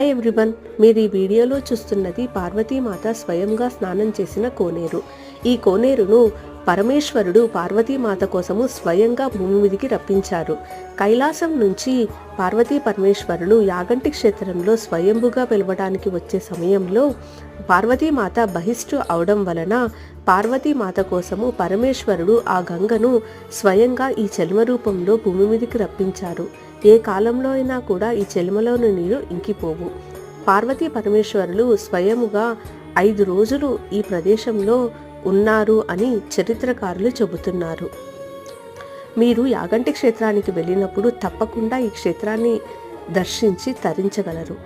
Hi everyone, మీరు ఈ వీడియోలో చూస్తున్నది పార్వతీమాత స్వయంగా స్నానం చేసిన కోనేరు. ఈ కోనేరును పరమేశ్వరుడు పార్వతీమాత కోసము స్వయంగా భూమి మీదికి రప్పించారు. కైలాసం నుంచి పార్వతీ పరమేశ్వరులు యాగంటి క్షేత్రంలో స్వయంభుగా పిలవడానికి వచ్చే సమయంలో పార్వతీమాత బహిష్టు అవడం వలన పార్వతీమాత కోసము పరమేశ్వరుడు ఆ గంగను స్వయంగా ఈ చలిమ రూపంలో భూమి మీదికి రప్పించారు. ఏ కాలంలో అయినా కూడా ఈ చెలిమలోని నీరు ఇంకిపోవు. పార్వతీ పరమేశ్వరులు స్వయముగా 5 రోజులు ఈ ప్రదేశంలో ఉన్నారు అని చరిత్రకారులు చెబుతున్నారు. మీరు యాగంటి క్షేత్రానికి వెళ్ళినప్పుడు తప్పకుండా ఈ క్షేత్రాన్ని దర్శించి తరించగలరు.